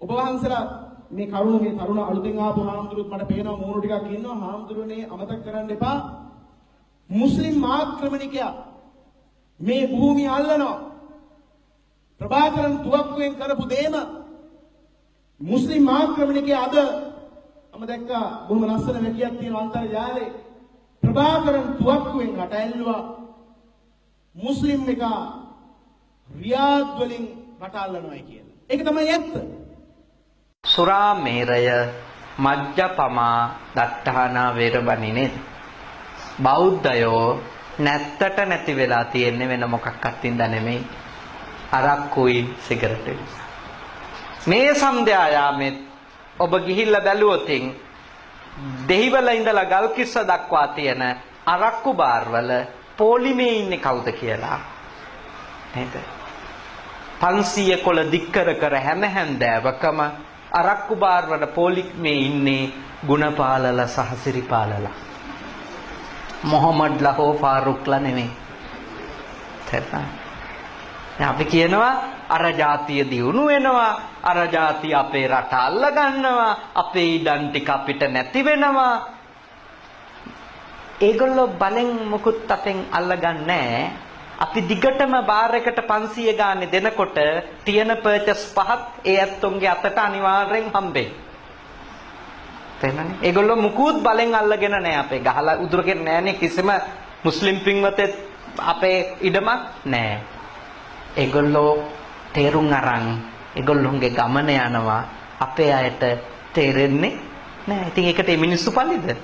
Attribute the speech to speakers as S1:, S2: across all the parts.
S1: ඔබ වහන්සේලා මේ කරුණේ තරුණ අලුතෙන් ආපු හාමුදුරුවොත් මට පේනවා මූණු ටිකක් ඉන්නවා. හාමුදුරුවනේ අමතක කරන්න එපා. මුස්ලිම් ආක්‍රමණිකයා මේ භූමිය අල්ලනවා. ප්‍රභාකරන් තුවක්කුවෙන් කරපු දේම මුස්ලිම් ආක්‍රමණිකයා අද මම දැක්කා බොහොම ලස්සන වැකියක් තියෙන අන්තර්ජාලේ. ප්‍රභාකරන් තුවක්කුවෙන් රට ඇල්ලුවා. මුස්ලිම් එක රියාද් වලින් රට අල්ලනවායි කියලා. ඒක තමයි ඇත්ත.
S2: සුරා මේරය මජ්ජපමා දට්ඨානා වේරමණී නේද? බෞද්ධයෝ නැත්තට නැති වෙලා තියෙන්නේ වෙන මොකක්වත් ඉඳ නෙමෙයි. අරක්කුයි සිගරටුයි. මේ සම්ධ්‍යායාමෙත් ඔබ ගිහිල්ලා බැලුවොතින් දෙහිවල ඉඳලා ගල්කිස්ස දක්වා තියෙන අරක්කු බාර්වල පොලිමේ ඉන්නේ කවුද කියලා නේද? 500 කොළ දික්කර කර හැම හැන්දෑවකම අරක්කු බාර්වල පොලිමේ ඉන්නේ ගුණපාලලා සහ සිරිපාලලා. මොහමඩ්ලා හෝ ෆාරුක්ලා නෙමෙයි. අපි කියනවා අර ජාතිය දියුණු වෙනවා, අර ජාතිය අපේ රට අල්ල ගන්නවා, අපේ ඉඩම් ටික අපිට නැති වෙනවා. ඒගොල්ලෝ බලෙන් මොකුත් අපෙන් අල්ලගන්නේ. අපි දිගටම බාර් එකට 500 ගානේ දෙනකොට තියෙන පර්චස් පහක් ඒ ඇත්තොන්ගේ අතට අනිවාර්යෙන් හම්බෙයි. තේරෙනවනේ? ඒගොල්ලෝ මුකුත් බලෙන් අල්ලගෙන නැහැ අපේ. ගහලා උදුරගෙන නැහනේ කිසිම මුස්ලිම් පින්වතෙක් අපේ ඉඩමක් නැහැ. ඒගොල්ලෝ තේරුම් අරන් ඒගොල්ලොන්ගේ ගමන යනවා අපේ අයට තේරෙන්නේ නැහැ. ඉතින් ඒකට මේ මිනිස්සු පල්ලිද? නේද?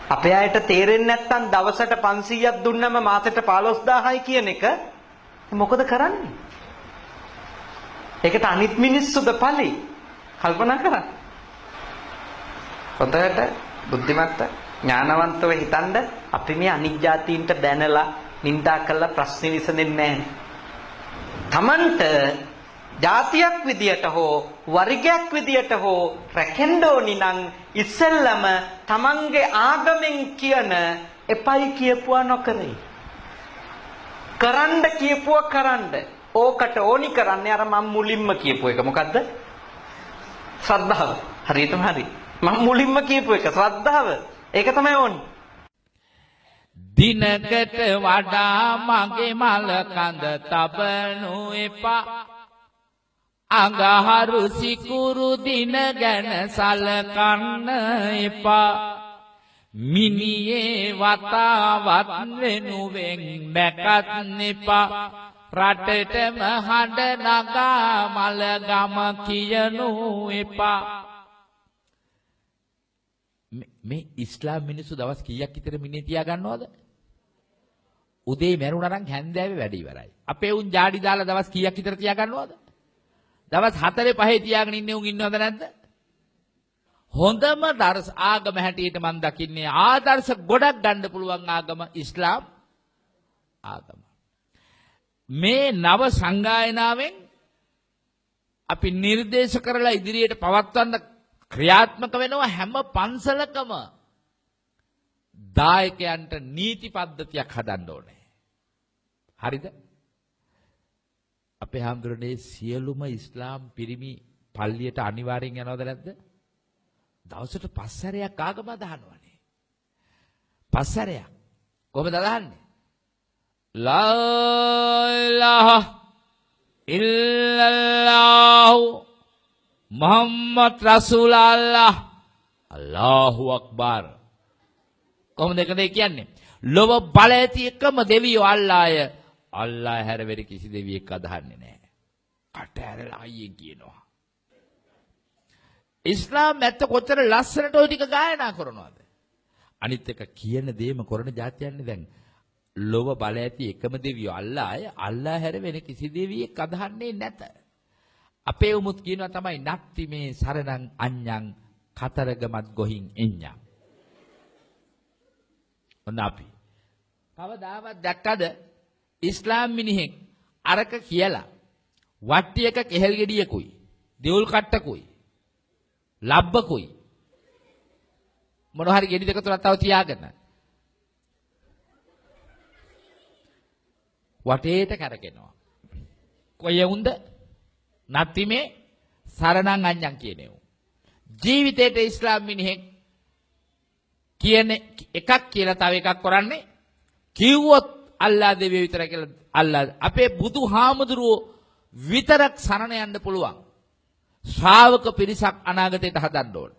S2: අපේ අයට තේරෙන්නේ නැත්නම් දවසට 500ක් දුන්නම මාසෙට 15000යි කියන එක මොකද කරන්නේ? ඒකට අනිත් මිනිස්සුද පල්ලි? කල්පනා කරන්න. හොඳට බුද්ධිමත්ව ඥානවන්තව හිතනද අපි මේ අනිත් જાතීන්ට බැනලා නින්දා කළා ප්‍රශ්න විසඳෙන්නේ නැහැ. තමන්ට જાතියක් විදියට හෝ වර්ගයක් විදියට හෝ රැකෙන්න ඕනි නම් ඉස්සෙල්ලම තමන්ගේ ආගමෙන් කියන එපයි කියපුවා නොකරයි. කරන්න කියපුවා කරන්න. ඕකට ඕනි කරන්නේ අර මම මුලින්ම කියපු එක. මොකද්ද? ශ්‍රද්ධාව. හරියටම හරි. මම මුලින්ම කියපු එක ශ්‍රද්ධාව. ඒක තමයි ඕනි.
S3: දිනකට වඩා මගේ මල කඳ තබනු එපා. අඟහරු සිකුරු දින ගැන සලකන්න එපා. මිනියේ වතාවත් වෙනුවෙන් බැකත් එපා. රටටම හඬ නගා මල ගම කියනු එපා. මේ ඉස්ලාම් මිනිස්සු දවස් කීයක් විතර මිනිහ තියා ගන්නවද? උදේ මැරුණා නම් හැන්දෑවේ වැඩ ඉවරයි. අපේ උන් ජාඩි දාලා දවස් කීයක් විතර තියා ගන්නවද? දවස් 4-5 තියාගෙන ඉන්නේ උන් ඉන්නවද නැද්ද? හොඳම දර්ශ ආගම හැටියට මම දකින්නේ ආදර්ශ ගොඩක් ගන්න පුළුවන් ආගම ඉස්ලාම් ආගම. මේ නව සංගායනාවෙන් අපි නිර්දේශ කරලා ඉදිරියට පවත්වන්න ක්‍රියාත්මක වෙනවා හැම පන්සලකම දායකයන්ට නීති පද්ධතියක් හදන්න ඕනේ. හරිද? අපේ හැඳුරනේ සියලුම ඉස්ලාම් පිරිමි පල්ලියට අනිවාර්යෙන් යනවද නැද්ද? දවසට 5 සැරයක් ආගම අදහනවනේ. 5 සැරයක්. කොහොමද අදහන්නේ? ලා ඉලාහා ඉල්ලල්ලාහ් මුහම්මද් රසූලල්ලාහ් අල්ලාහු අක්බර්. කොහොමද ඒකද කියන්නේ? ලොව බල ඇති එකම දෙවියෝ අල්ලාහය. අල්ලාහ හැර වෙන කිසි දෙවියෙක් අදහන්නේ නැහැ. කට ඇරලා අයියෙන් කියනවා. ඉස්ලාම් ඇත්ත කොච්චර ලස්සනට ওই ටික ගායනා කරනවද? අනිත් එක කියන දේම කරන જાතියන්නේ දැන් ලොව බල ඇති එකම දෙවියෝ අල්ලාහය. අල්ලාහ හැර වෙන කිසි දෙවියෙක් අදහන්නේ නැත. අපේ උමුත් කියනවා තමයි නත්ති මේ සරණං අඤ්ඤං කතරගමත් ගොහින් එඤ්ඤං. ඔන්න අපි කවදාවත් දැක්කද ඉස්ලාම් මිනිහෙක් අරක කියලා වට්ටි එක කෙහෙල් ගෙඩියකුයි දෙවුල් කට්ටකුයි ලබ්බකුයි මොන හරි ගෙඩි දෙක තුනක් තව තියාගෙන වටේට කරගෙනවා. කොය උන්ද? නැති මේ සරණං අඤ්ඤං කියනෙව. ජීවිතේට ඉස්ලාම් මිනිහෙක් කියන එකක් කියලා තව එකක් කරන්නේ කිව්වොත් අල්ලා දෙවිය විතරයි කියලා අල්ලා අපේ බුදුහාමුදුරුවෝ විතරක් සරණ යන්න පුළුවන් ශ්‍රාවක පිරිසක් අනාගතයට හදන්න ඕන.